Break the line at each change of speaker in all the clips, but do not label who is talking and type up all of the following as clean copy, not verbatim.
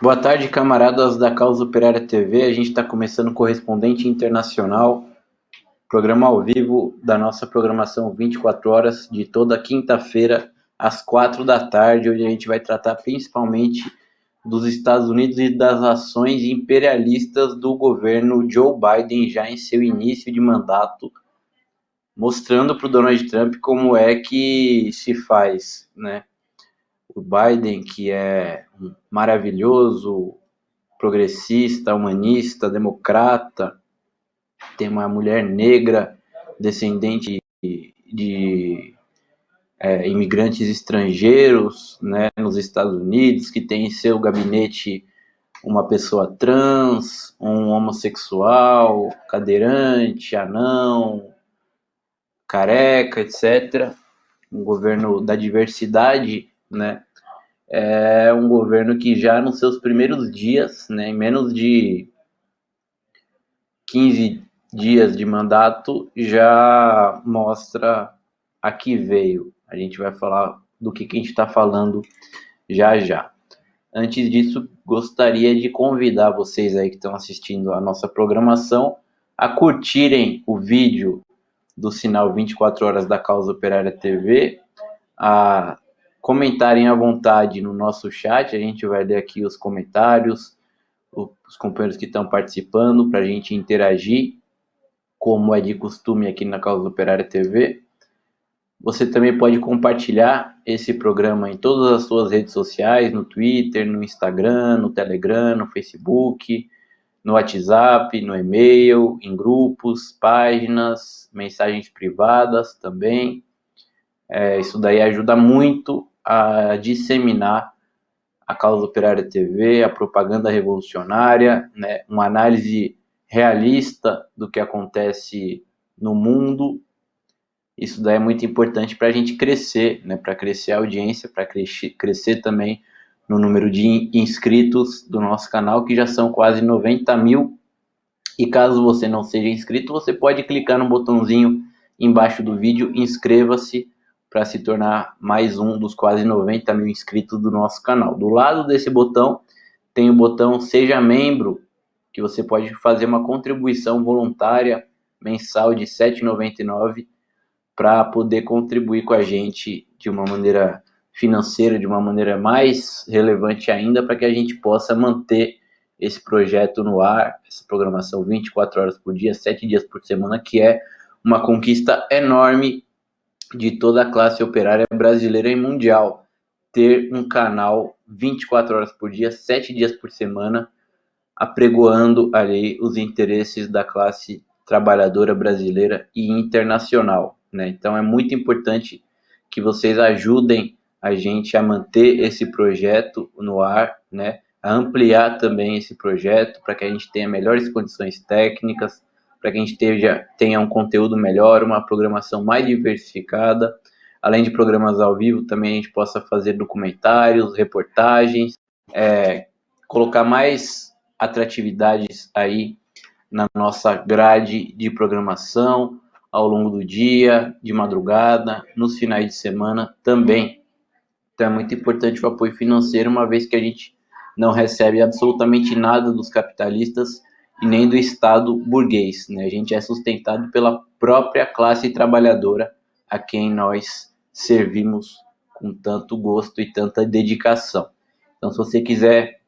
Boa tarde, camaradas da Causa Operária TV. A gente está começando o Correspondente Internacional, programa ao vivo da nossa programação 24 horas, de toda quinta-feira, às 4 da tarde, onde a gente vai tratar principalmente dos Estados Unidos e das ações imperialistas do governo Joe Biden, já em seu início de mandato, mostrando para o Donald Trump como é que se faz, né? O Biden, que é um maravilhoso progressista, humanista, democrata, tem uma mulher negra, descendente de imigrantes estrangeiros, né, nos Estados Unidos, que tem em seu gabinete uma pessoa trans, um homossexual, cadeirante, anão, careca, etc. Um governo da diversidade, né? É um governo que já nos seus primeiros dias, né, em menos de 15 dias de mandato, já mostra a que veio. A gente vai falar do que a gente está falando já já. Antes disso, gostaria de convidar vocês aí que estão assistindo a nossa programação a curtirem o vídeo do sinal 24 horas da Causa Operária TV, a comentarem à vontade no nosso chat. A gente vai ler aqui os comentários, os companheiros que estão participando, para a gente interagir, como é de costume aqui na Causa Operária TV. Você também pode compartilhar esse programa em todas as suas redes sociais, no Twitter, no Instagram, no Telegram, no Facebook, no WhatsApp, no e-mail, em grupos, páginas, mensagens privadas também. Isso daí ajuda muito a disseminar a Causa Operária TV, a propaganda revolucionária, né, uma análise realista do que acontece no mundo. Isso daí é muito importante para a gente crescer, né, para crescer a audiência, para crescer também no número de inscritos do nosso canal, que já são quase 90 mil. E caso você não seja inscrito, você pode clicar no botãozinho embaixo do vídeo, inscreva-se para se tornar mais um dos quase 90 mil inscritos do nosso canal. Do lado desse botão tem o botão Seja Membro, que você pode fazer uma contribuição voluntária mensal de R$ 7,99 para poder contribuir com a gente de uma maneira financeira, de uma maneira mais relevante ainda, para que a gente possa manter esse projeto no ar, essa programação 24 horas por dia, 7 dias por semana, que é uma conquista enorme de toda a classe operária brasileira e mundial. Ter um canal 24 horas por dia, 7 dias por semana, apregoando ali os interesses da classe trabalhadora brasileira e internacional, né? Então é muito importante que vocês ajudem a gente a manter esse projeto no ar, né? A ampliar também esse projeto para que a gente tenha melhores condições técnicas, para que a gente tenha um conteúdo melhor, uma programação mais diversificada. Além de programas ao vivo, também a gente possa fazer documentários, reportagens, colocar mais atratividades aí na nossa grade de programação ao longo do dia, de madrugada, nos finais de semana também. Então é muito importante o apoio financeiro, uma vez que a gente não recebe absolutamente nada dos capitalistas e nem do Estado burguês, né? A gente é sustentado pela própria classe trabalhadora a quem nós servimos com tanto gosto e tanta dedicação. Então, se você quiser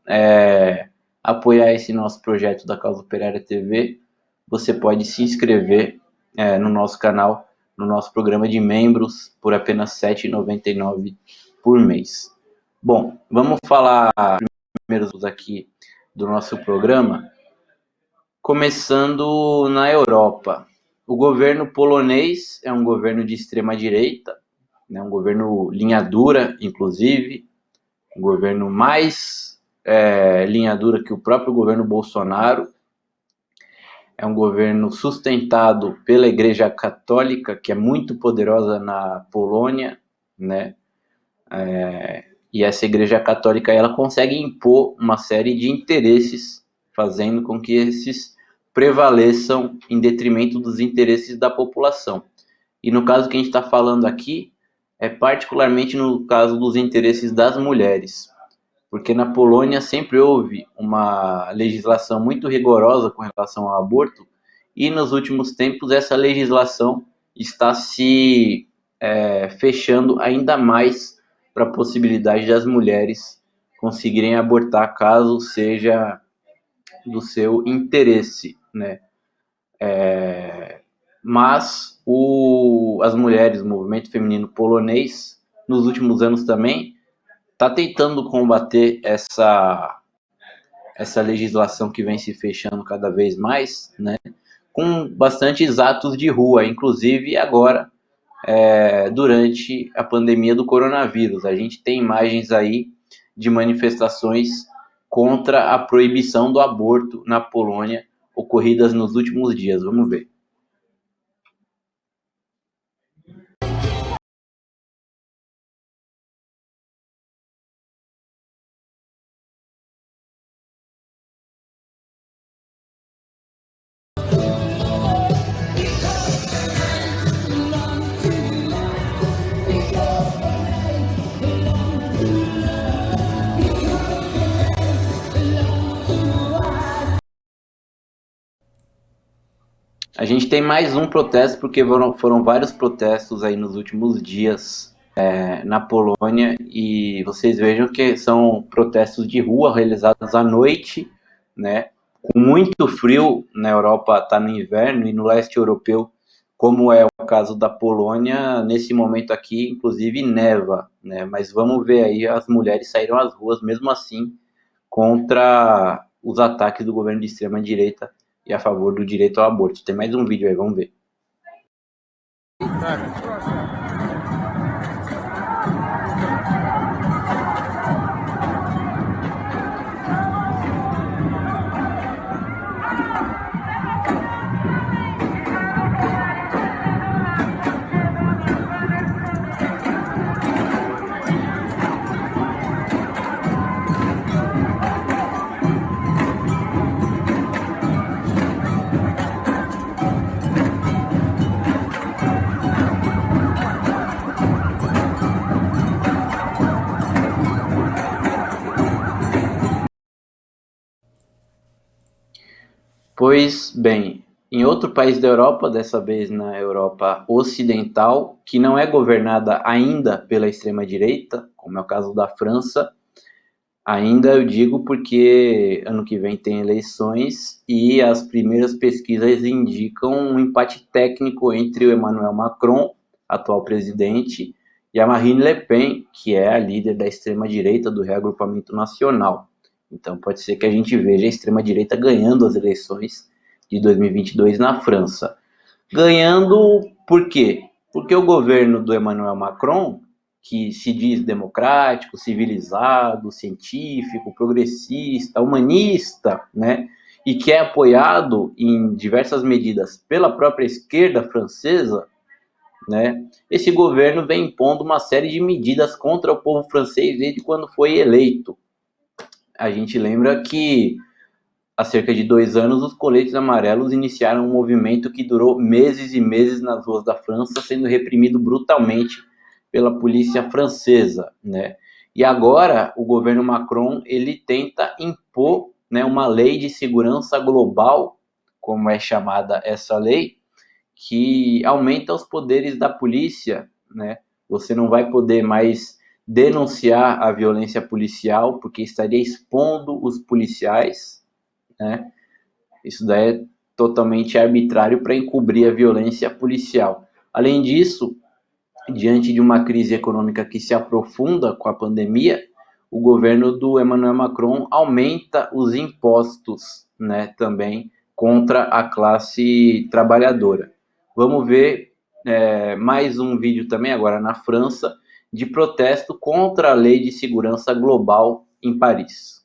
apoiar esse nosso projeto da Causa Operária TV, você pode se inscrever no nosso canal, no nosso programa de membros, por apenas R$ 7,99 por mês. Bom, vamos falar primeiro aqui do nosso programa, começando na Europa. O governo polonês é um governo de extrema-direita, né, um governo linha dura, inclusive, um governo mais linha dura que o próprio governo Bolsonaro. É um governo sustentado pela Igreja Católica, que é muito poderosa na Polônia, né? E essa Igreja Católica ela consegue impor uma série de interesses, fazendo com que esses prevaleçam em detrimento dos interesses da população. E no caso que a gente está falando aqui, particularmente no caso dos interesses das mulheres. porque na Polônia sempre houve uma legislação muito rigorosa com relação ao aborto, e nos últimos tempos essa legislação está se fechando ainda mais para a possibilidade das mulheres conseguirem abortar caso seja do seu interesse, né? Mas as mulheres, o movimento feminino polonês, nos últimos anos também, está tentando combater essa legislação que vem se fechando cada vez mais, né? Com bastantes atos de rua, inclusive agora, durante a pandemia do coronavírus. A gente tem imagens aí de manifestações contra a proibição do aborto na Polônia, ocorridas nos últimos dias. Vamos ver. A gente tem mais um protesto, porque foram vários protestos aí nos últimos dias na Polônia, e vocês vejam que são protestos de rua realizados à noite, né? Com muito frio, na Europa está no inverno, e no leste europeu, como é o caso da Polônia, nesse momento aqui, inclusive neva, né? Mas vamos ver aí, as mulheres saíram às ruas mesmo assim contra os ataques do governo de extrema direita e a favor do direito ao aborto. Tem mais um vídeo aí, vamos ver. Pois bem, em outro país da Europa, dessa vez na Europa Ocidental, que não é governada ainda pela extrema-direita, como é o caso da França, ainda eu digo porque ano que vem tem eleições e as primeiras pesquisas indicam um empate técnico entre o Emmanuel Macron, atual presidente, e a Marine Le Pen, que é a líder da extrema-direita do Reagrupamento Nacional. Então pode ser que a gente veja a extrema-direita ganhando as eleições de 2022 na França. Ganhando por quê? Porque o governo do Emmanuel Macron, que se diz democrático, civilizado, científico, progressista, humanista, né? E que é apoiado em diversas medidas pela própria esquerda francesa, né? Esse governo vem impondo uma série de medidas contra o povo francês desde quando foi eleito. A gente lembra que há cerca de 2 anos os coletes amarelos iniciaram um movimento que durou meses e meses nas ruas da França, sendo reprimido brutalmente pela polícia francesa, né? E agora o governo Macron ele tenta impor, né, uma lei de segurança global, como é chamada essa lei, que aumenta os poderes da polícia, né? Você não vai poder mais denunciar a violência policial porque estaria expondo os policiais, né? Isso daí é totalmente arbitrário para encobrir a violência policial. Além disso, diante de uma crise econômica que se aprofunda com a pandemia, o governo do Emmanuel Macron aumenta os impostos, né, também contra a classe trabalhadora. Vamos ver mais um vídeo também agora na França de protesto contra a lei de segurança global em Paris.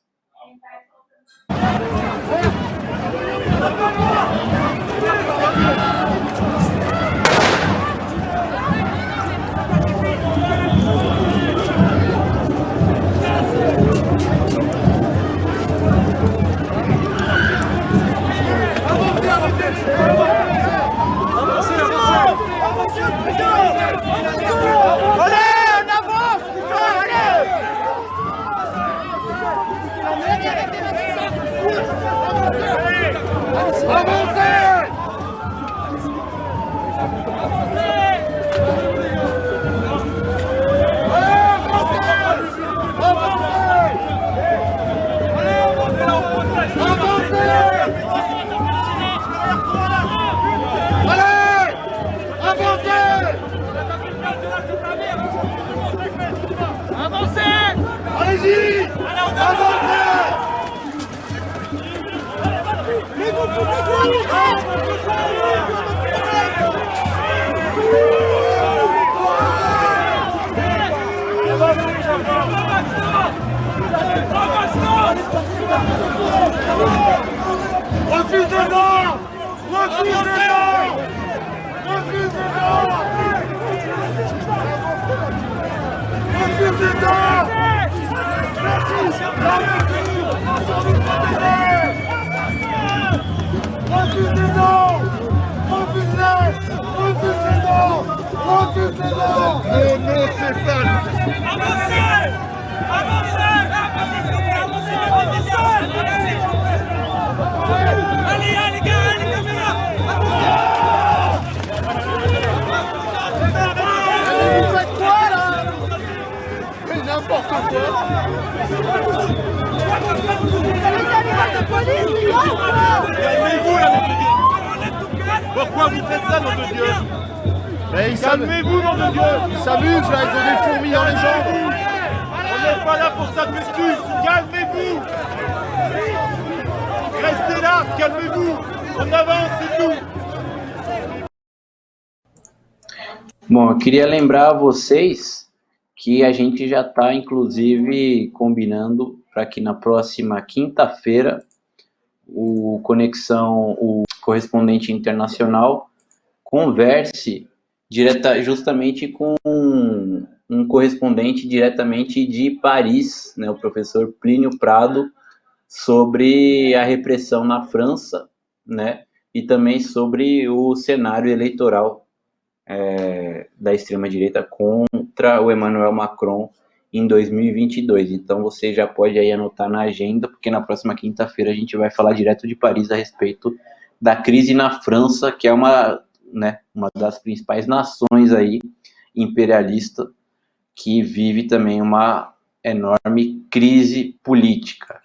Calmez-vous là, nom de Dieu. Pourquoi vous faites ça, nom de Dieu? Calmez-vous, nom de Dieu.
Ils s'amusent là, ils ont des fourmis dans les jambes.
On n'est pas là pour s'amuser tous. Calmez-vous. Restez là, calmez-vous. On avance, c'est tout.
Bom, eu queria lembrar a vocês que a gente já está, inclusive, combinando para que na próxima quinta-feira o correspondente internacional, converse justamente com um correspondente diretamente de Paris, né, o professor Plínio Prado, sobre a repressão na França, né, e também sobre o cenário eleitoral da extrema-direita contra o Emmanuel Macron em 2022. Então você já pode aí anotar na agenda, porque na próxima quinta-feira a gente vai falar direto de Paris a respeito da crise na França, que é uma das principais nações aí imperialista, que vive também uma enorme crise política.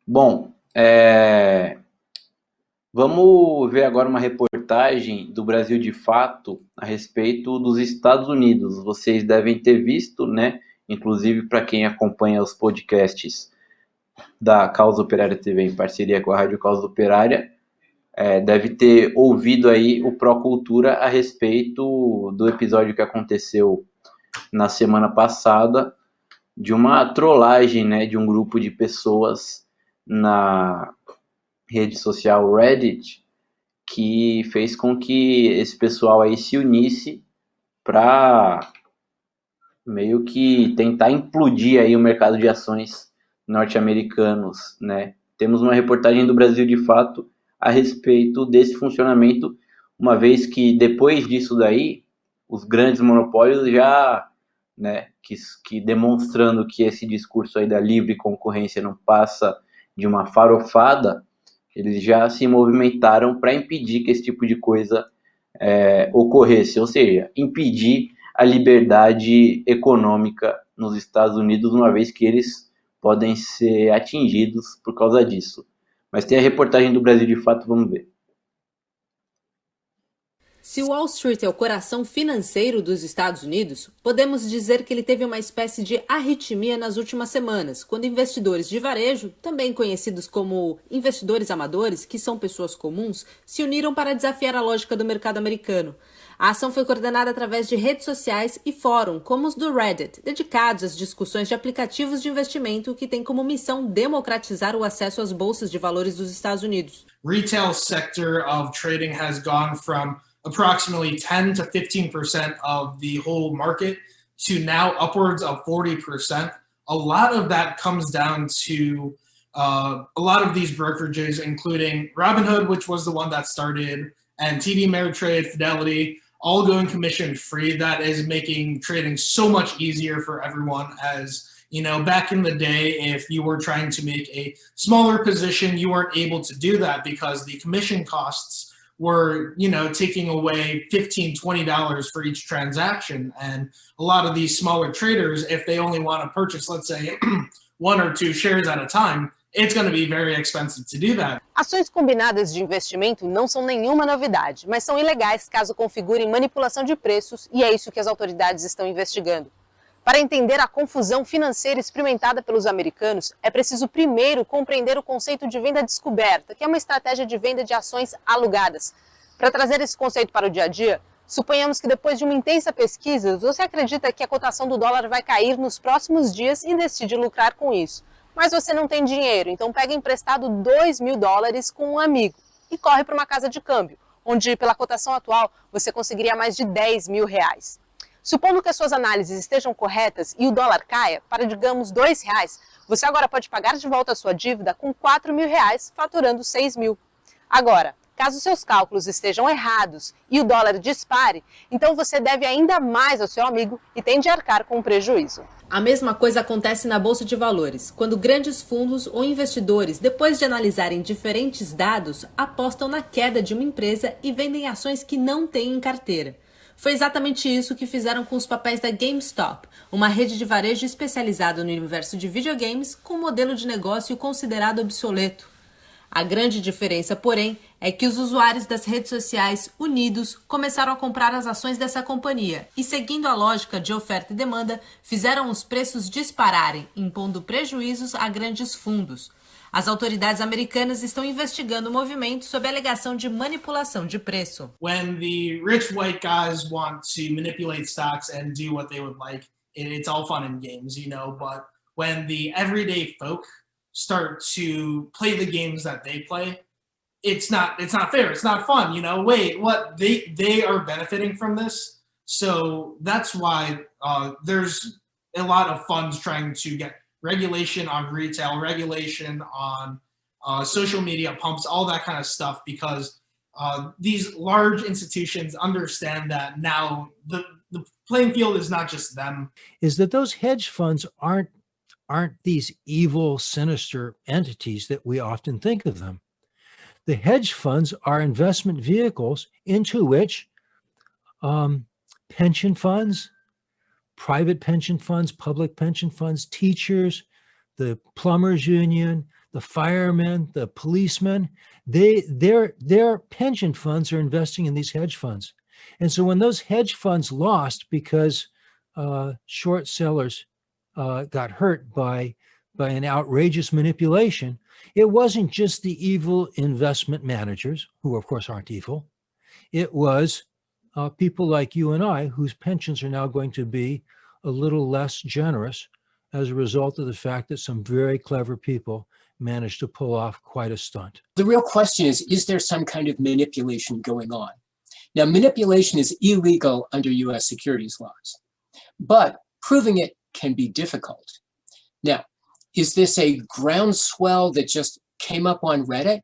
Bom, vamos ver agora uma reportagem do Brasil de Fato a respeito dos Estados Unidos. Vocês devem ter visto, né? Inclusive para quem acompanha os podcasts da Causa Operária TV em parceria com a Rádio Causa Operária, deve ter ouvido aí o Procultura a respeito do episódio que aconteceu na semana passada, de uma trollagem, né, de um grupo de pessoas na rede social Reddit, que fez com que esse pessoal aí se unisse para meio que tentar implodir aí o mercado de ações norte-americanos, né? Temos uma reportagem do Brasil de Fato a respeito desse funcionamento, uma vez que depois disso daí, os grandes monopólios já, né, que demonstrando que esse discurso aí da livre concorrência não passa de uma farofada, eles já se movimentaram para impedir que esse tipo de coisa ocorresse, ou seja, impedir a liberdade econômica nos Estados Unidos, uma vez que eles podem ser atingidos por causa disso. Mas tem a reportagem do Brasil de Fato, vamos ver.
Se Wall Street é o coração financeiro dos Estados Unidos, podemos dizer que ele teve uma espécie de arritmia nas últimas semanas, quando investidores de varejo, também conhecidos como investidores amadores, que são pessoas comuns, se uniram para desafiar a lógica do mercado americano. A ação foi coordenada através de redes sociais e fóruns, como os do Reddit, dedicados às discussões de aplicativos de investimento que têm como missão democratizar o acesso às bolsas de valores dos Estados Unidos.
Retail sector of trading has gone from approximately 10 to 15% of the whole market to now upwards of 40%. A lot of that comes down to a lot of these brokerages, including Robinhood, which was the one that started, and TD Ameritrade, Fidelity, all going commission free. That is making trading so much easier for everyone. As you know, back in the day, if you were trying to make a smaller position, you weren't able to do that because the commission costs were, you know, taking away $15, $20 for each transaction. And a lot of these smaller traders, if they only want to purchase, let's say, 1 or 2 shares at a time, it's going to be very expensive to do that.
Ações combinadas de investimento não são nenhuma novidade, mas são ilegais caso configurem manipulação de preços, e é isso que as autoridades estão investigando. Para entender a confusão financeira experimentada pelos americanos, é preciso primeiro compreender o conceito de venda descoberta, que é uma estratégia de venda de ações alugadas. Para trazer esse conceito para o dia a dia, suponhamos que depois de uma intensa pesquisa, você acredita que a cotação do dólar vai cair nos próximos dias e decide lucrar com isso. Mas você não tem dinheiro, então pega emprestado $2.000 com um amigo e corre para uma casa de câmbio, onde pela cotação atual você conseguiria mais de R$10.000. Supondo que as suas análises estejam corretas e o dólar caia para, digamos, R$2, você agora pode pagar de volta a sua dívida com R$4.000, faturando R$6.000. Agora, caso seus cálculos estejam errados e o dólar dispare, então você deve ainda mais ao seu amigo e tem de arcar com um prejuízo. A mesma coisa acontece na Bolsa de Valores, quando grandes fundos ou investidores, depois de analisarem diferentes dados, apostam na queda de uma empresa e vendem ações que não têm em carteira. Foi exatamente isso que fizeram com os papéis da GameStop, uma rede de varejo especializada no universo de videogames com um modelo de negócio considerado obsoleto. A grande diferença, porém, é que os usuários das redes sociais unidos começaram a comprar as ações dessa companhia e, seguindo a lógica de oferta e demanda, fizeram os preços dispararem, impondo prejuízos a grandes fundos. As autoridades americanas estão investigando o movimento sob a alegação de manipulação de preço.
When the rich white guys want to manipulate stocks and do what they would like, it's all fun and games, you know, but when the everyday folk start to play the games that they play, it's not fair, it's not fun, you know. Wait, what? They are benefiting from this? So that's why there's a lot of funds trying to get regulation on retail, regulation on social media pumps, all that kind of stuff, because these large institutions understand that now the playing field is not just them.
Is that those hedge funds aren't these evil, sinister entities that we often think of them. The hedge funds are investment vehicles into which pension funds, private pension funds, public pension funds, teachers, the plumbers union, the firemen, the policemen, their pension funds are investing in these hedge funds. And so when those hedge funds lost because short sellers got hurt by an outrageous manipulation, it wasn't just the evil investment managers, who of course aren't evil. It was people like you and I, whose pensions are now going to be a little less generous as a result of the fact that some very clever people managed to pull off quite a stunt.
The real question is there some kind of manipulation going on? Now, manipulation is illegal under US securities laws, but proving it can be difficult. Now, is this a groundswell that just came up on Reddit?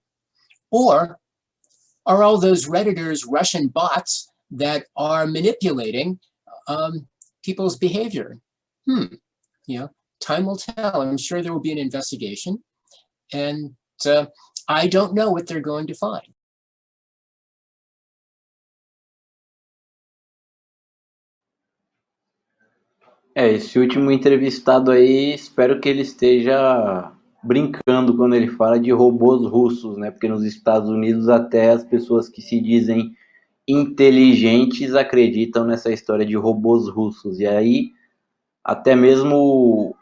Or are all those Redditors Russian bots that are manipulating people's behavior? You know, time will tell. I'm sure there will be an investigation, and I don't know what they're going to find.
Esse último entrevistado aí, espero que ele esteja brincando quando ele fala de robôs russos, né? Porque nos Estados Unidos até as pessoas que se dizem inteligentes acreditam nessa história de robôs russos. E aí, até mesmo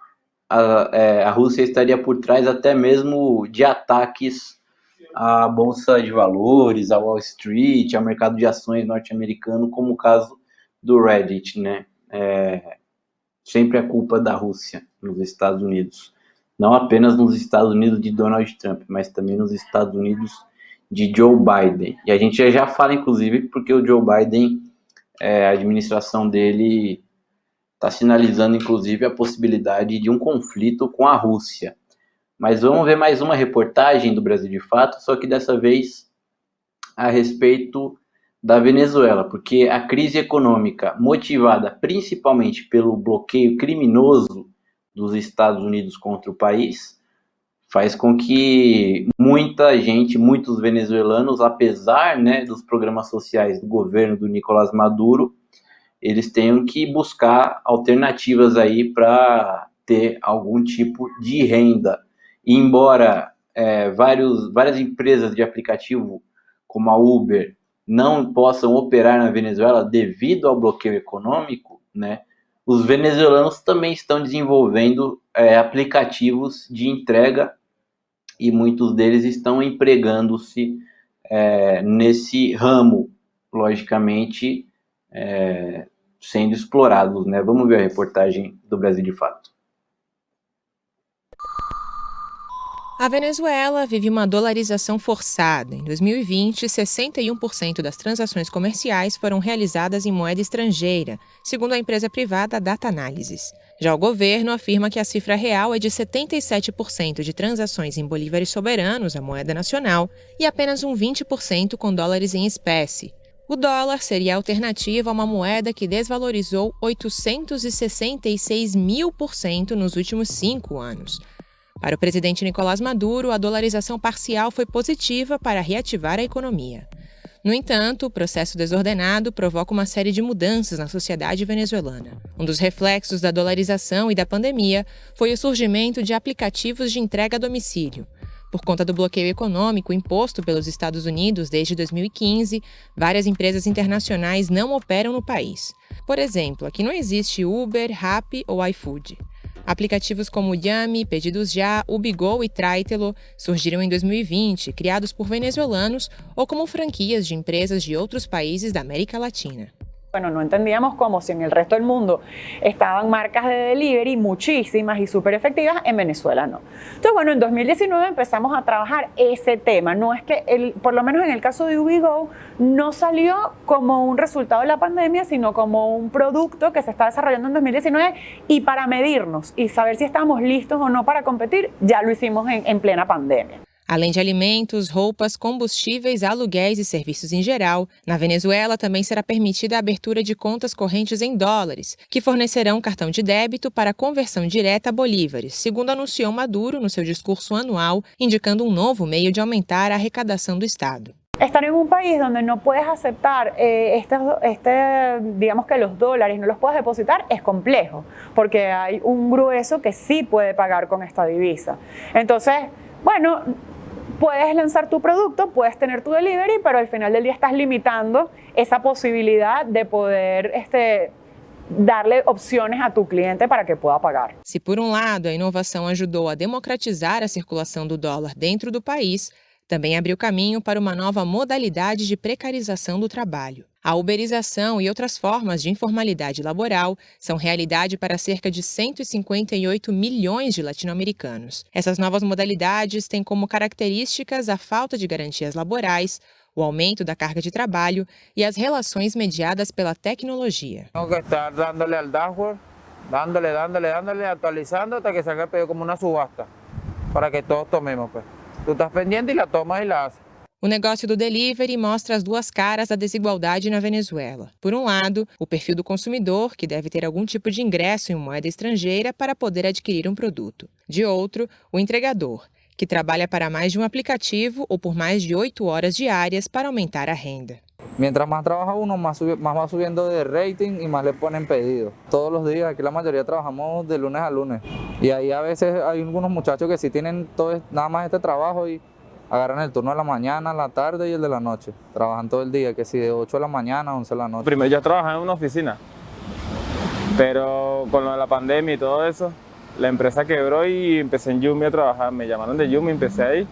a Rússia estaria por trás até mesmo de ataques à Bolsa de Valores, à Wall Street, ao mercado de ações norte-americano, como o caso do Reddit, né? Sempre a culpa da Rússia nos Estados Unidos. Não apenas nos Estados Unidos de Donald Trump, mas também nos Estados Unidos de Joe Biden. E a gente já fala, inclusive, porque o Joe Biden, a administração dele está sinalizando, inclusive, a possibilidade de um conflito com a Rússia. Mas vamos ver mais uma reportagem do Brasil de Fato, só que dessa vez a respeito da Venezuela, porque a crise econômica, motivada principalmente pelo bloqueio criminoso dos Estados Unidos contra o país, faz com que muita gente, muitos venezuelanos, apesar, né, dos programas sociais do governo do Nicolás Maduro, eles tenham que buscar alternativas aí para ter algum tipo de renda. E embora várias empresas de aplicativo, como a Uber, não possam operar na Venezuela devido ao bloqueio econômico, né, os venezuelanos também estão desenvolvendo aplicativos de entrega e muitos deles estão empregando-se nesse ramo, logicamente, sendo explorados, né? Vamos ver a reportagem do Brasil de Fato.
A Venezuela vive uma dolarização forçada. Em 2020, 61% das transações comerciais foram realizadas em moeda estrangeira, segundo a empresa privada Data Analysis. Já o governo afirma que a cifra real é de 77% de transações em bolívares soberanos, a moeda nacional, e apenas um 20% com dólares em espécie. O dólar seria a alternativa a uma moeda que desvalorizou 866.000% nos últimos 5 anos. Para o presidente Nicolás Maduro, a dolarização parcial foi positiva para reativar a economia. No entanto, o processo desordenado provoca uma série de mudanças na sociedade venezuelana. Um dos reflexos da dolarização e da pandemia foi o surgimento de aplicativos de entrega a domicílio. Por conta do bloqueio econômico imposto pelos Estados Unidos desde 2015, várias empresas internacionais não operam no país. Por exemplo, aqui não existe Uber, Rappi ou iFood. Aplicativos como Yami, Pedidos Já, Ubigo e Traitelo surgiram em 2020, criados por venezuelanos ou como franquias de empresas de outros países da América Latina.
Bueno, no entendíamos cómo si en el resto del mundo estaban marcas de delivery muchísimas y súper efectivas, en Venezuela no. Entonces, bueno, en 2019 empezamos a trabajar ese tema. No es que, por lo menos en el caso de Ubigo, no salió como un resultado de la pandemia, sino como un producto que se está desarrollando en 2019 y para medirnos y saber si estábamos listos o no para competir, ya lo hicimos en plena pandemia.
Além de alimentos, roupas, combustíveis, aluguéis e serviços em geral, na Venezuela também será permitida a abertura de contas correntes em dólares, que fornecerão cartão de débito para conversão direta a bolívares, segundo anunciou Maduro no seu discurso anual, indicando um novo meio de aumentar a arrecadação do Estado.
Estar en un país donde no puedes aceptar digamos que los dólares no los puedes depositar es complejo, porque hay un grueso que sí puede pagar con esta divisa. Entonces, bueno, puedes lanzar tu producto, puedes tener tu delivery, pero al final del día estás limitando esa posibilidad de poder darle opciones a tu cliente para que pueda pagar.
Se por um lado a inovação ajudou a democratizar a circulação do dólar dentro do país, também abriu caminho para uma nova modalidade de precarização do trabalho. A uberização e outras formas de informalidade laboral são realidade para cerca de 158 milhões de latino-americanos. Essas novas modalidades têm como características a falta de garantias laborais, o aumento da carga de trabalho e as relações mediadas pela tecnologia.
Tenho que estar dándole al dashboard, dándole, atualizando hasta que salga el pedido como una subasta, para que todos tomemos, pues. Tu estás pendiente e la tomas e la haces.
O negócio do delivery mostra as duas caras da desigualdade na Venezuela. Por um lado, o perfil do consumidor, que deve ter algum tipo de ingresso em moeda estrangeira para poder adquirir um produto. De outro, o entregador, que trabalha para mais de um aplicativo ou por mais de 8 horas diárias para aumentar a renda.
Mientras más trabaja uno, más va subiendo de rating y más le ponen pedidos. Todos los días, aquí la mayoría trabajamos de lunes a lunes. Y ahí a veces hay algunos muchachos que sí tienen nada más este trabajo y agarran el turno de la mañana, la tarde y el de la noche. Trabajan todo el día, que sí, de 8 de la mañana a 11 de la noche.
Primero yo trabajaba en una oficina, pero con lo de la pandemia y todo eso, la empresa quebró y empecé en Yumi a trabajar. Me llamaron de Yumi, empecé ahí.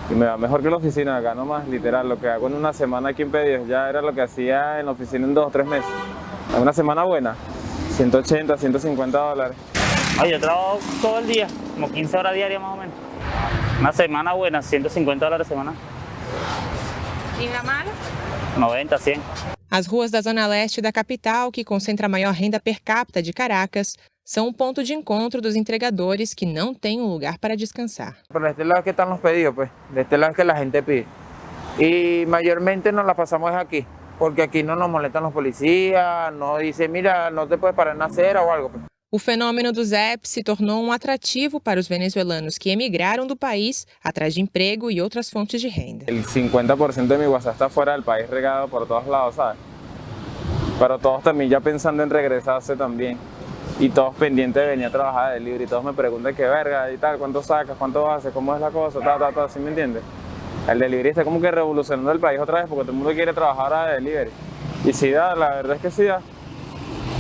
Y me va mejor que la oficina acá nomás, literal. Lo que hago en una semana aquí en pedidos ya era lo que hacía en la oficina en 2 o 3 meses. En una semana buena, 180, 150 dólares.
Ay, yo trabajo todo el día, como 15 horas diarias más o menos. Una semana buena, 150 dólares semana.
E na mala?
90, 100.
As ruas da zona leste da capital, que concentra a maior renda per capita de Caracas, são um ponto de encontro dos entregadores que não têm um lugar para descansar.
Por este lado que están los pedidos, pues. De este lado que la gente pide. Y mayormente nos la pasamos aquí, porque aquí no nos molestan los policías, no dicen, mira, no te puedes parar en la acera o algo. Pues.
O fenômeno dos apps se tornou um atrativo para os venezuelanos que emigraram do país atrás de emprego e outras fontes de renda.
El 50% de mi WhatsApp está fuera del país, regado por todos lados, ¿sabes? Pero todos también ya pensando en regresarse también. Y todos pendientes de venir a trabajar de delivery. Todos me preguntan qué verga y tal, cuánto sacas, cuánto haces, cómo es la cosa, ¿sí me entiendes? El delivery está como que revolucionando el país otra vez porque todo el mundo quiere trabajar a delivery. Y sí da, la verdad es que sí da.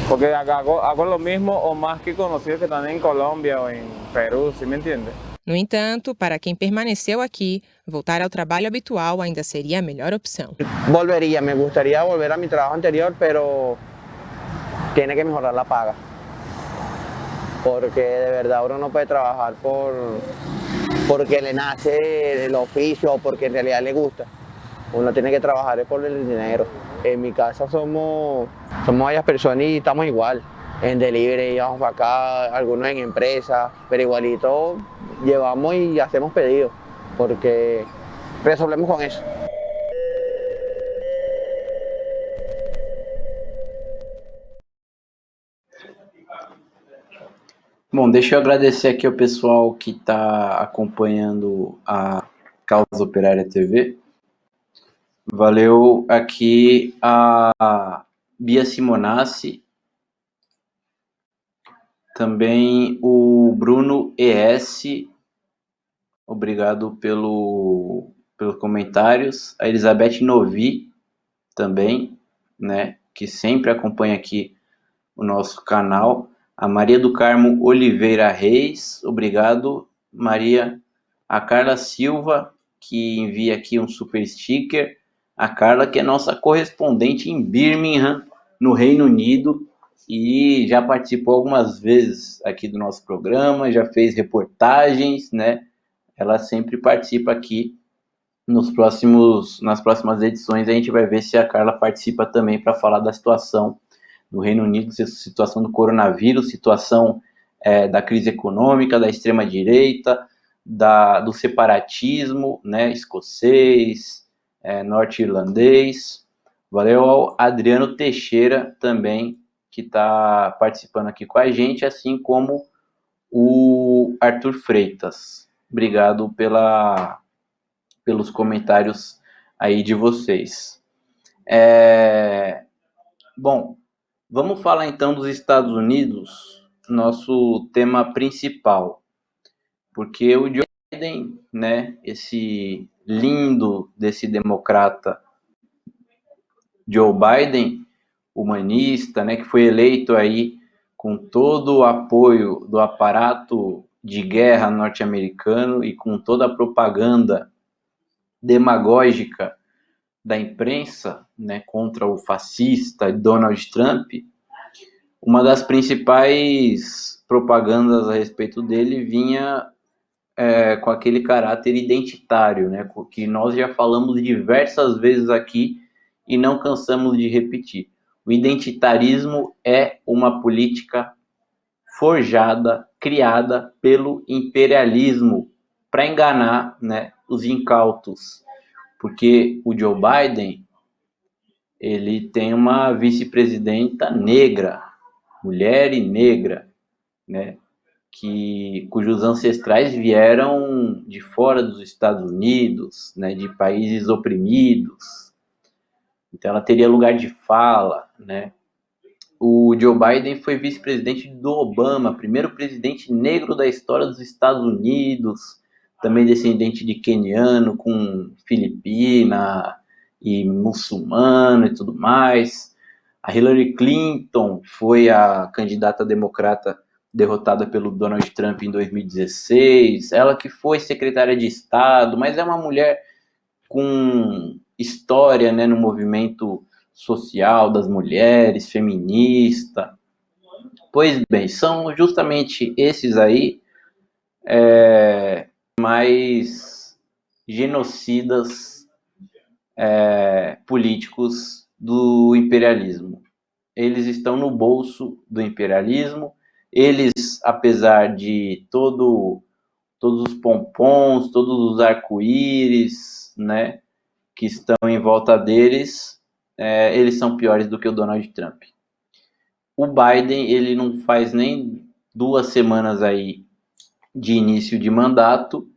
Porque hago lo mismo o más que conocidos que están en Colombia o en Perú, ¿sí me entiende?
No entanto, para quem permaneceu aqui, voltar ao trabalho habitual ainda seria a melhor opção.
Volvería, me gustaría volver a mi trabajo anterior, pero tiene que mejorar la paga. Porque de verdad uno no puede trabajar porque le nace el oficio o porque en realidad le gusta. Uno tiene que trabajar por el dinero. En mi casa somos varias personas y estamos igual. En delivery, vamos para acá, algunos en empresas, pero igualito llevamos y hacemos pedidos, porque resolvemos con eso.
Bom, deixa eu agradecer aqui ao pessoal que está acompanhando a Causa Operária TV. Valeu aqui a Bia Simonassi, também o Bruno ES, obrigado pelos comentários, a Elizabeth Novi também, né, que sempre acompanha aqui o nosso canal, a Maria do Carmo Oliveira Reis, obrigado, Maria, a Carla Silva, que envia aqui um super sticker, a Carla, que é nossa correspondente em Birmingham, no Reino Unido, e já participou algumas vezes aqui do nosso programa, já fez reportagens, né? Ela sempre participa aqui nas próximas edições. A gente vai ver se a Carla participa também para falar da situação no Reino Unido, situação do coronavírus, situação da crise econômica, da extrema-direita, do separatismo, né? Escocês, norte-irlandês. Valeu ao Adriano Teixeira também, que está participando aqui com a gente, assim como o Arthur Freitas. Obrigado pelos comentários aí de vocês. Bom, vamos falar então dos Estados Unidos, nosso tema principal, porque o Joe Biden, né, esse lindo desse democrata Joe Biden, humanista, né, que foi eleito aí com todo o apoio do aparato de guerra norte-americano e com toda a propaganda demagógica da imprensa, né, contra o fascista Donald Trump. Uma das principais propagandas a respeito dele vinha com aquele caráter identitário, né, que nós já falamos diversas vezes aqui e não cansamos de repetir. O identitarismo é uma política forjada, criada pelo imperialismo para enganar, né, os incautos. Porque o Joe Biden, ele tem uma vice-presidenta negra, mulher e negra, né, cujos ancestrais vieram de fora dos Estados Unidos, né, de países oprimidos. Então ela teria lugar de fala, né? O Joe Biden foi vice-presidente do Obama, primeiro presidente negro da história dos Estados Unidos, também descendente de queniano com filipina e muçulmano e tudo mais. A Hillary Clinton foi a candidata democrata derrotada pelo Donald Trump em 2016, ela que foi secretária de Estado, mas é uma mulher com história, né, no movimento social das mulheres, feminista. Pois bem, são justamente esses aí mais genocidas políticos do imperialismo. Eles estão no bolso do imperialismo. Eles, apesar de todos os pompons, todos os arco-íris, né, que estão em volta deles, eles são piores do que o Donald Trump. O Biden, ele não faz nem 2 semanas aí de início de mandato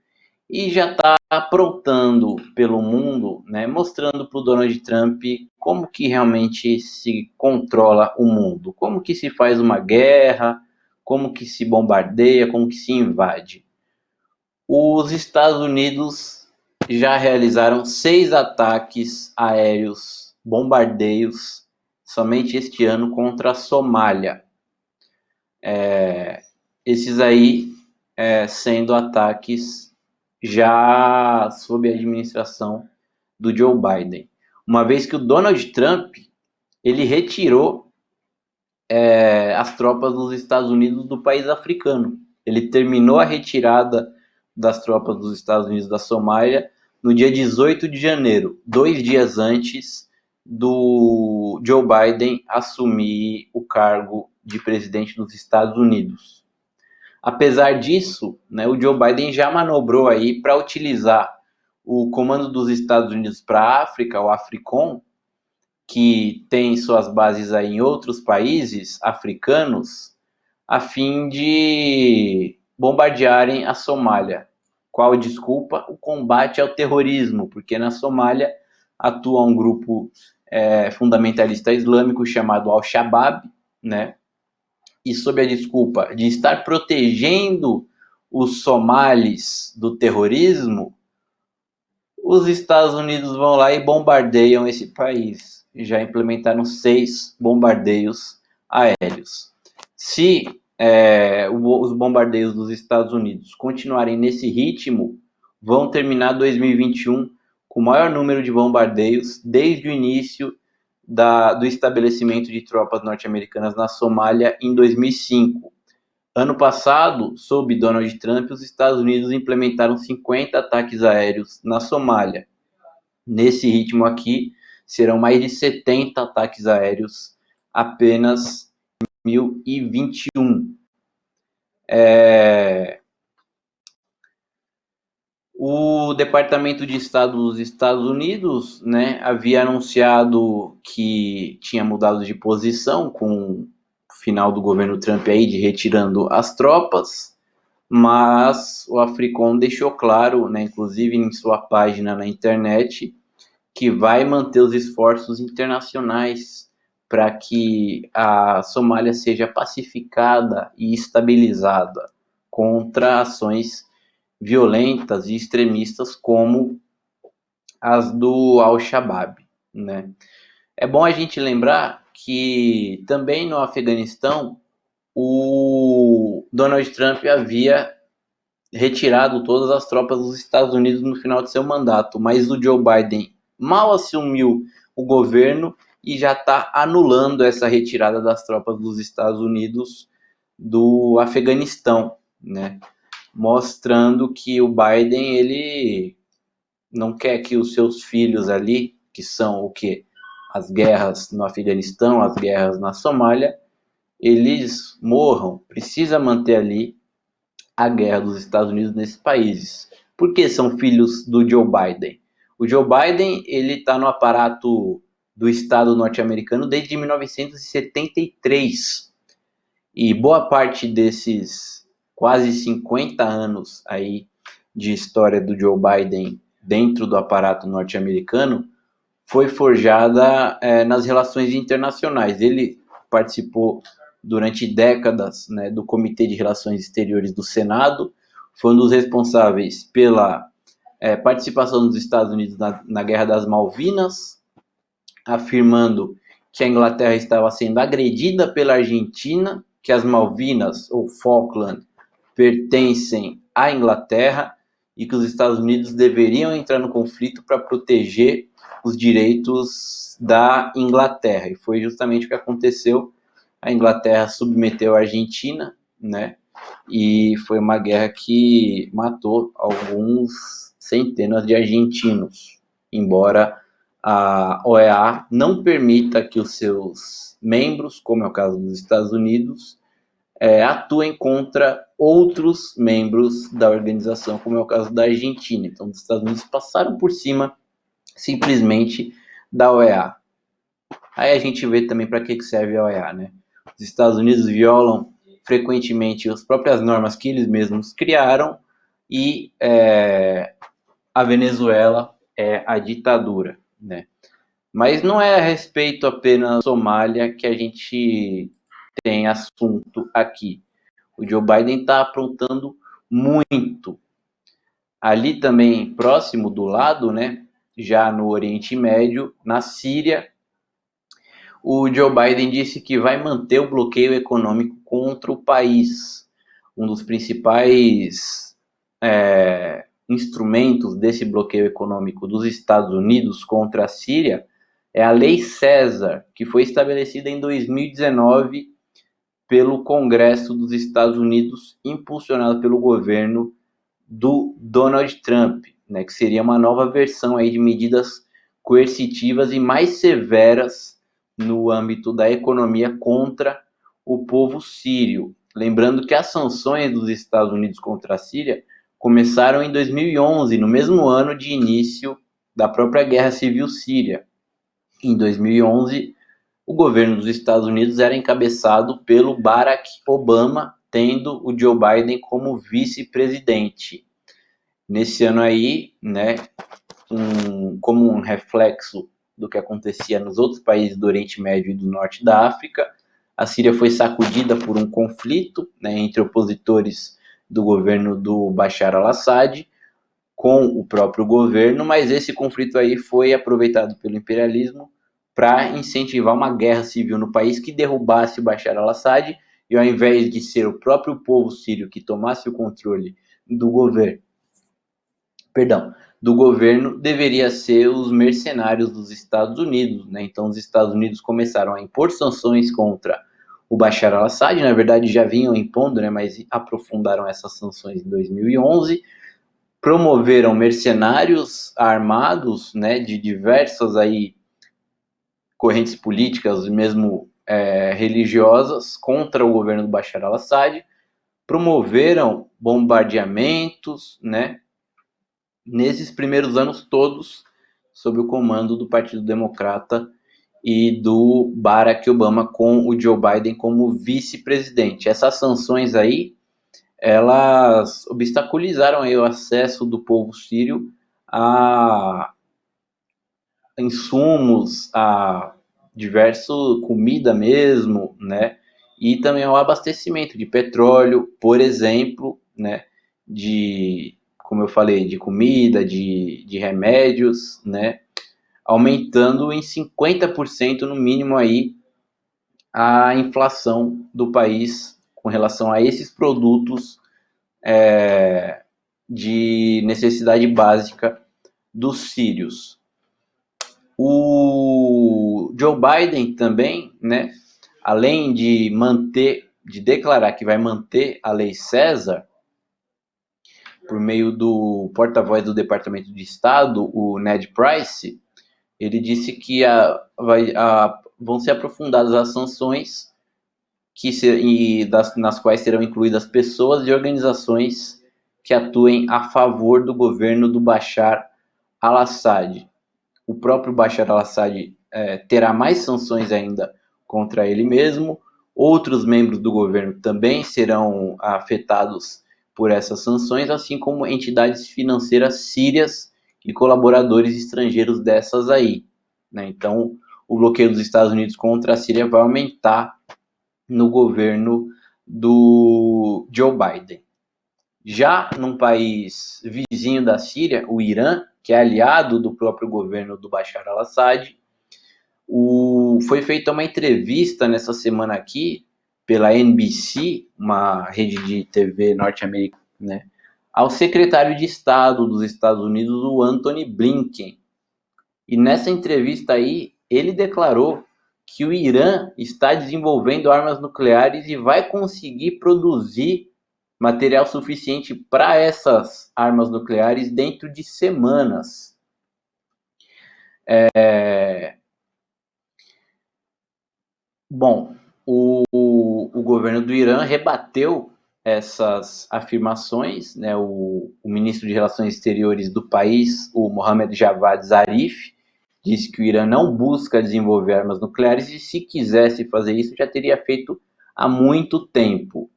e já está aprontando pelo mundo, né, mostrando para o Donald Trump como que realmente se controla o mundo, como que se faz uma guerra, como que se bombardeia, como que se invade. Os Estados Unidos já realizaram 6 ataques aéreos, bombardeios, somente este ano contra a Somália. Esses aí sendo ataques já sob a administração do Joe Biden. Uma vez que o Donald Trump ele retirou as tropas dos Estados Unidos do país africano. Ele terminou a retirada das tropas dos Estados Unidos da Somália no dia 18 de janeiro, 2 dias antes do Joe Biden assumir o cargo de presidente dos Estados Unidos. Apesar disso, né, o Joe Biden já manobrou aí para utilizar o Comando dos Estados Unidos para a África, o AFRICOM, que tem suas bases aí em outros países africanos, a fim de bombardearem a Somália. Qual desculpa? O combate ao terrorismo, porque na Somália atua um grupo fundamentalista islâmico chamado Al-Shabaab, né? E sob a desculpa de estar protegendo os somalis do terrorismo, os Estados Unidos vão lá e bombardeiam esse país. Já implementaram 6 bombardeios aéreos. Se os bombardeios dos Estados Unidos continuarem nesse ritmo, vão terminar 2021 com o maior número de bombardeios desde o início do estabelecimento de tropas norte-americanas na Somália em 2005. Ano passado, sob Donald Trump, os Estados Unidos implementaram 50 ataques aéreos na Somália. Nesse ritmo aqui, serão mais de 70 ataques aéreos apenas em 2021. O Departamento de Estado dos Estados Unidos, né, havia anunciado que tinha mudado de posição com o final do governo Trump aí de retirando as tropas, mas o AFRICOM deixou claro, né, inclusive em sua página na internet, que vai manter os esforços internacionais para que a Somália seja pacificada e estabilizada contra ações violentas e extremistas como as do Al-Shabaab, né? É bom a gente lembrar que também no Afeganistão o Donald Trump havia retirado todas as tropas dos Estados Unidos no final de seu mandato, mas o Joe Biden mal assumiu o governo e já está anulando essa retirada das tropas dos Estados Unidos do Afeganistão, né? Mostrando que o Biden ele não quer que os seus filhos ali, que são o quê? As guerras no Afeganistão, as guerras na Somália, eles morram. Precisa manter ali a guerra dos Estados Unidos nesses países. Por que são filhos do Joe Biden? O Joe Biden ele está no aparato do Estado norte-americano desde 1973. E boa parte desses quase 50 anos aí de história do Joe Biden dentro do aparato norte-americano foi forjada nas relações internacionais. Ele participou durante décadas, né, do Comitê de Relações Exteriores do Senado, foi um dos responsáveis pela participação dos Estados Unidos na Guerra das Malvinas, afirmando que a Inglaterra estava sendo agredida pela Argentina, que as Malvinas ou Falkland pertencem à Inglaterra e que os Estados Unidos deveriam entrar no conflito para proteger os direitos da Inglaterra. E foi justamente o que aconteceu. A Inglaterra submeteu a Argentina, né? E foi uma guerra que matou alguns centenas de argentinos, embora a OEA não permita que os seus membros, como é o caso dos Estados Unidos, atuem contra outros membros da organização, como é o caso da Argentina. Então, os Estados Unidos passaram por cima, simplesmente, da OEA. Aí a gente vê também para que serve a OEA, né? Os Estados Unidos violam frequentemente as próprias normas que eles mesmos criaram e a Venezuela é a ditadura, né? Mas não é a respeito apenas da Somália que a gente tem assunto aqui. O Joe Biden está aprontando muito. Ali também, próximo do lado, né, já no Oriente Médio, na Síria, o Joe Biden disse que vai manter o bloqueio econômico contra o país. Um dos principais instrumentos desse bloqueio econômico dos Estados Unidos contra a Síria é a Lei César, que foi estabelecida em 2019 pelo Congresso dos Estados Unidos, impulsionado pelo governo do Donald Trump, né, que seria uma nova versão aí de medidas coercitivas e mais severas no âmbito da economia contra o povo sírio. Lembrando que as sanções dos Estados Unidos contra a Síria começaram em 2011, no mesmo ano de início da própria Guerra Civil Síria. Em 2011, o governo dos Estados Unidos era encabeçado pelo Barack Obama, tendo o Joe Biden como vice-presidente. Nesse ano aí, né, como um reflexo do que acontecia nos outros países do Oriente Médio e do Norte da África, a Síria foi sacudida por um conflito, né, entre opositores do governo do Bashar al-Assad com o próprio governo, mas esse conflito aí foi aproveitado pelo imperialismo para incentivar uma guerra civil no país que derrubasse o Bashar al-Assad, e ao invés de ser o próprio povo sírio que tomasse o controle do governo, deveria ser os mercenários dos Estados Unidos, né? Então os Estados Unidos começaram a impor sanções contra o Bashar al-Assad, na verdade já vinham impondo, né, mas aprofundaram essas sanções em 2011, promoveram mercenários armados, né, de diversas aí correntes políticas, mesmo religiosas, contra o governo do Bashar al-Assad, promoveram bombardeamentos, né, nesses primeiros anos todos, sob o comando do Partido Democrata e do Barack Obama, com o Joe Biden como vice-presidente. Essas sanções aí, elas obstaculizaram aí o acesso do povo sírio a insumos, a diverso comida mesmo, né? E também ao abastecimento de petróleo, por exemplo, né? Como eu falei, de comida, de remédios, né? Aumentando em 50% no mínimo aí a inflação do país com relação a esses produtos de necessidade básica dos sírios. O Joe Biden também, né, além de declarar que vai manter a Lei César, por meio do porta-voz do Departamento de Estado, o Ned Price, ele disse que vão ser aprofundadas as sanções nas quais serão incluídas pessoas e organizações que atuem a favor do governo do Bashar al-Assad. O próprio Bashar al-Assad terá mais sanções ainda contra ele mesmo. Outros membros do governo também serão afetados por essas sanções, assim como entidades financeiras sírias e colaboradores estrangeiros dessas aí, né? Então, o bloqueio dos Estados Unidos contra a Síria vai aumentar no governo do Joe Biden. Já num país vizinho da Síria, o Irã, que é aliado do próprio governo do Bashar al-Assad, foi feita uma entrevista nessa semana aqui pela NBC, uma rede de TV norte-americana, né, ao secretário de Estado dos Estados Unidos, o Antony Blinken. E nessa entrevista aí, ele declarou que o Irã está desenvolvendo armas nucleares e vai conseguir produzir material suficiente para essas armas nucleares dentro de semanas. Bom, o governo do Irã rebateu essas afirmações, né? O ministro de Relações Exteriores do país, o Mohammad Javad Zarif, disse que o Irã não busca desenvolver armas nucleares e, se quisesse fazer isso, já teria feito há muito tempo.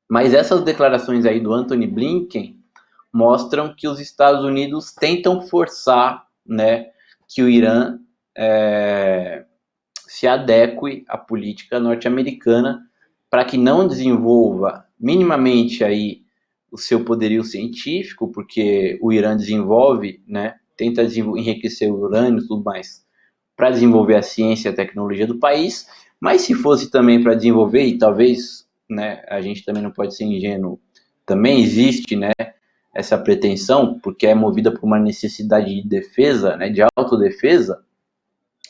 Mas essas declarações aí do Antony Blinken mostram que os Estados Unidos tentam forçar, né, que o Irã se adeque à política norte-americana para que não desenvolva minimamente aí o seu poderio científico, porque o Irã desenvolve, né, tenta enriquecer o urânio e tudo mais para desenvolver a ciência e a tecnologia do país, mas se fosse também para desenvolver, e talvez, né, a gente também não pode ser ingênuo, também existe, né, essa pretensão, porque é movida por uma necessidade de defesa, né, de autodefesa.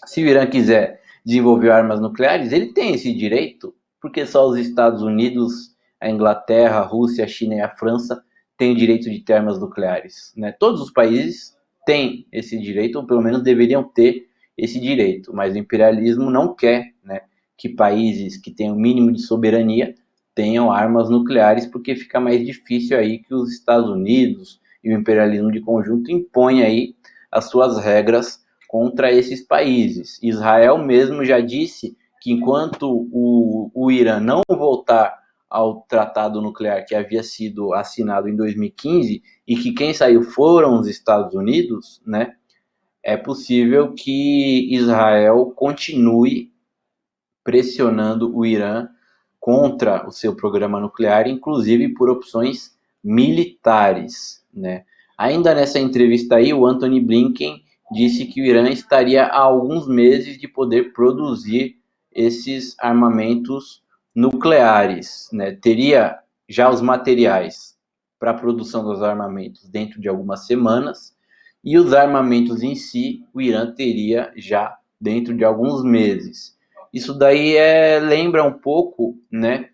Se o Irã quiser desenvolver armas nucleares, ele tem esse direito, porque só os Estados Unidos, a Inglaterra, a Rússia, a China e a França têm o direito de ter armas nucleares, né? Todos os países têm esse direito, ou pelo menos deveriam ter esse direito, mas o imperialismo não quer, né, que países que têm o mínimo de soberania tenham armas nucleares, porque fica mais difícil aí que os Estados Unidos e o imperialismo de conjunto impõem aí as suas regras contra esses países. Israel mesmo já disse que enquanto o Irã não voltar ao tratado nuclear que havia sido assinado em 2015 e que quem saiu foram os Estados Unidos, né, é possível que Israel continue pressionando o Irã contra o seu programa nuclear, inclusive por opções militares, né? Ainda nessa entrevista aí, o Antony Blinken disse que o Irã estaria há alguns meses de poder produzir esses armamentos nucleares, né? Teria já os materiais para a produção dos armamentos dentro de algumas semanas, e os armamentos em si, o Irã teria já dentro de alguns meses. Isso daí lembra um pouco, né,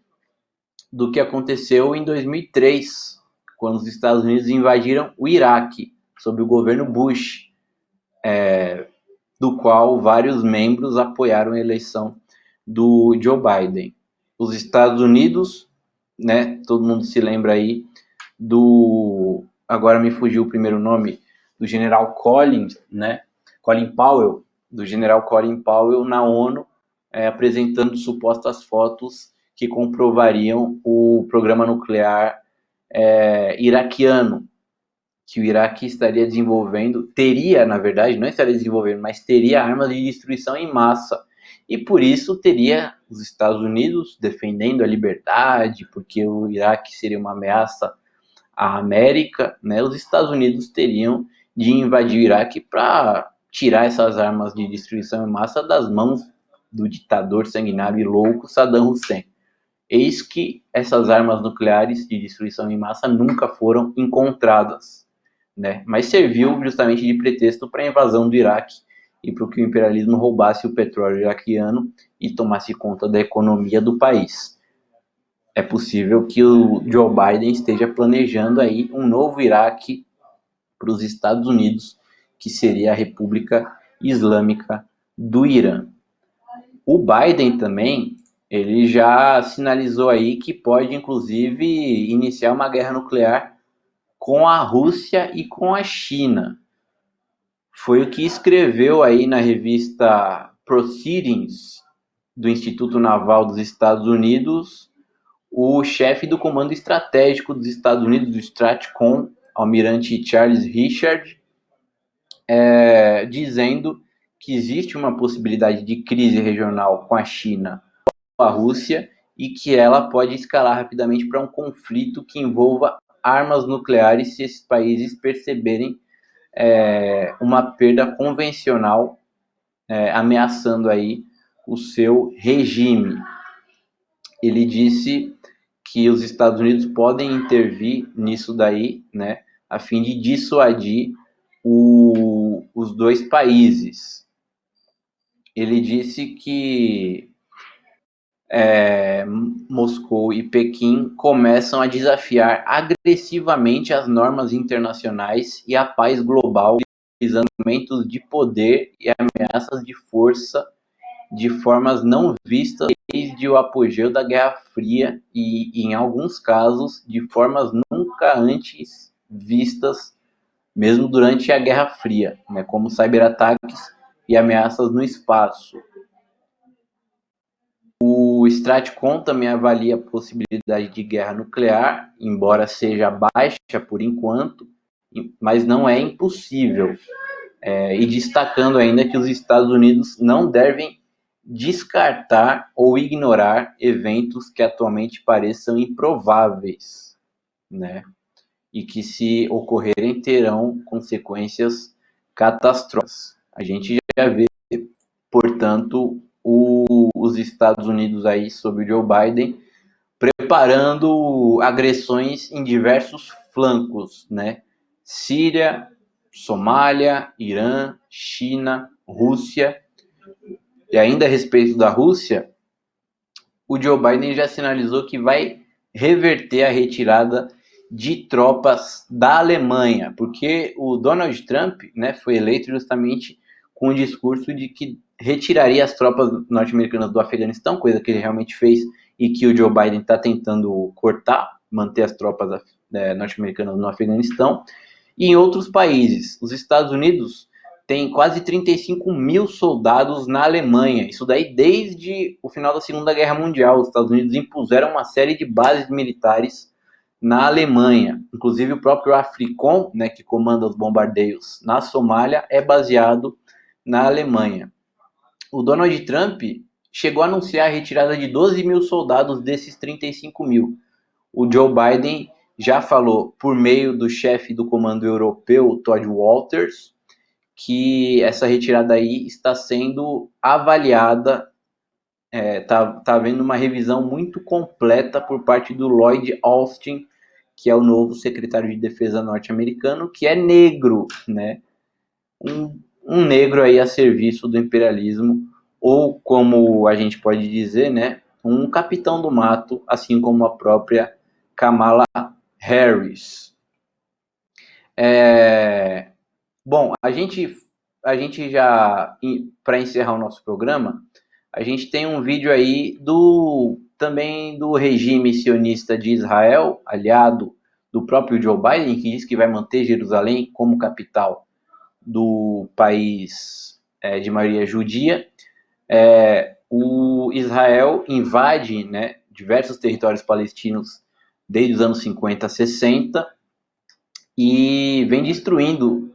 do que aconteceu em 2003, quando os Estados Unidos invadiram o Iraque, sob o governo Bush, do qual vários membros apoiaram a eleição do Joe Biden. Os Estados Unidos, né, todo mundo se lembra aí agora me fugiu o primeiro nome, do general Colin Powell, do general Colin Powell na ONU, apresentando supostas fotos que comprovariam o programa nuclear iraquiano, que o Iraque estaria desenvolvendo, teria, na verdade, não estaria desenvolvendo, mas teria armas de destruição em massa. E por isso teria os Estados Unidos defendendo a liberdade, porque o Iraque seria uma ameaça à América, né? Os Estados Unidos teriam de invadir o Iraque para tirar essas armas de destruição em massa das mãos do ditador sanguinário e louco Saddam Hussein. Eis que essas armas nucleares de destruição em massa nunca foram encontradas, né? Mas serviu justamente de pretexto para a invasão do Iraque e para que o imperialismo roubasse o petróleo iraquiano e tomasse conta da economia do país. É possível que o Joe Biden esteja planejando aí um novo Iraque para os Estados Unidos, que seria a República Islâmica do Irã. O Biden também, ele já sinalizou aí que pode, inclusive, iniciar uma guerra nuclear com a Rússia e com a China. Foi o que escreveu aí na revista Proceedings do Instituto Naval dos Estados Unidos o chefe do Comando Estratégico dos Estados Unidos, do STRATCOM, almirante Charles Richard, dizendo que existe uma possibilidade de crise regional com a China ou a Rússia e que ela pode escalar rapidamente para um conflito que envolva armas nucleares se esses países perceberem uma perda convencional ameaçando aí o seu regime. Ele disse que os Estados Unidos podem intervir nisso daí, né, a fim de dissuadir os dois países. Ele disse que Moscou e Pequim começam a desafiar agressivamente as normas internacionais e a paz global, utilizando argumentos de poder e ameaças de força de formas não vistas desde o apogeu da Guerra Fria e, em alguns casos, de formas nunca antes vistas, mesmo durante a Guerra Fria, né, como cyberataques e ameaças no espaço. O STRATCOM também avalia a possibilidade de guerra nuclear, embora seja baixa por enquanto, mas não é impossível. E destacando ainda que os Estados Unidos não devem descartar ou ignorar eventos que atualmente pareçam improváveis, né? E que, se ocorrerem, terão consequências catastróficas. A gente já vê portanto, os Estados Unidos aí, sob o Joe Biden, preparando agressões em diversos flancos, né? Síria, Somália, Irã, China, Rússia. E ainda a respeito da Rússia, o Joe Biden já sinalizou que vai reverter a retirada de tropas da Alemanha, porque o Donald Trump, né, foi eleito justamente com o discurso de que retiraria as tropas norte-americanas do Afeganistão, coisa que ele realmente fez e que o Joe Biden está tentando cortar, manter as tropas norte-americanas no Afeganistão. E em outros países, os Estados Unidos têm quase 35 mil soldados na Alemanha. Isso daí desde o final da Segunda Guerra Mundial. Os Estados Unidos impuseram uma série de bases militares na Alemanha. Inclusive o próprio AFRICOM, né, que comanda os bombardeios na Somália, é baseado na Alemanha. O Donald Trump chegou a anunciar a retirada de 12 mil soldados desses 35 mil. O Joe Biden já falou, por meio do chefe do Comando Europeu, Todd Walters, que essa retirada aí está sendo avaliada, tá havendo uma revisão muito completa por parte do Lloyd Austin, que é o novo secretário de defesa norte-americano, que é negro, né? Um negro aí a serviço do imperialismo, ou como a gente pode dizer, né, um capitão do mato, assim como a própria Kamala Harris. Bom, a gente já, para encerrar o nosso programa, a gente tem um vídeo aí também do regime sionista de Israel, aliado do próprio Joe Biden, que diz que vai manter Jerusalém como capital do país de maioria judia. O Israel invade, né, diversos territórios palestinos desde os anos 50 a 60 e vem destruindo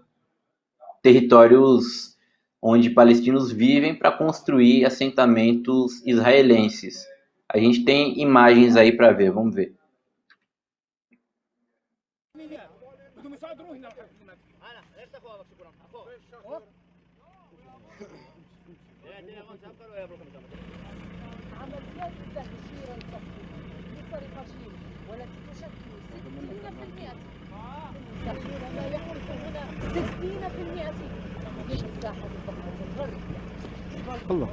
territórios onde palestinos vivem para construir assentamentos israelenses. A gente tem imagens aí para ver, vamos ver.
الله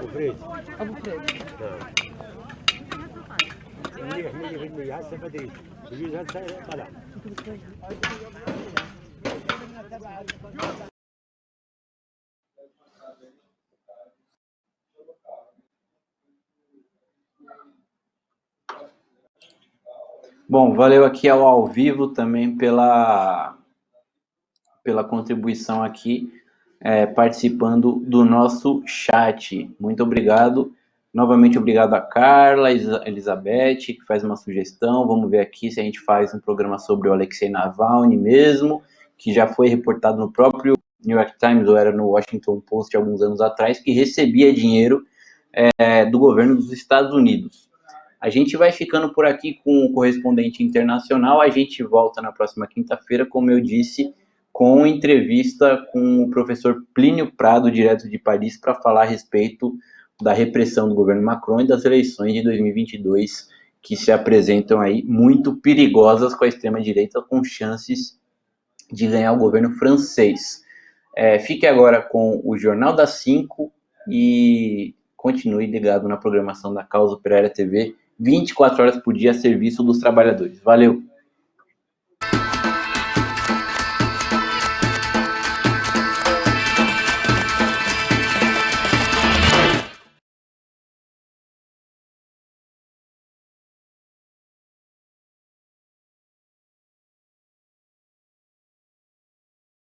ابو فريد منيح 100% هسه بدري بجوز هسه طلع
Bom, valeu aqui ao vivo também pela contribuição aqui, participando do nosso chat. Muito obrigado. Novamente obrigado a Carla, Elizabeth, que faz uma sugestão. Vamos ver aqui se a gente faz um programa sobre o Alexei Navalny mesmo, que já foi reportado no próprio New York Times, ou era no Washington Post alguns anos atrás, que recebia dinheiro do governo dos Estados Unidos. A gente vai ficando por aqui com o correspondente internacional. A gente volta na próxima quinta-feira, como eu disse, com entrevista com o professor Plínio Prado, direto de Paris, para falar a respeito da repressão do governo Macron e das eleições de 2022, que se apresentam aí muito perigosas com a extrema-direita, com chances de ganhar o governo francês. Fique agora com o Jornal das 5 e continue ligado na programação da Causa Operária TV, 24 horas por dia a serviço dos trabalhadores. Valeu!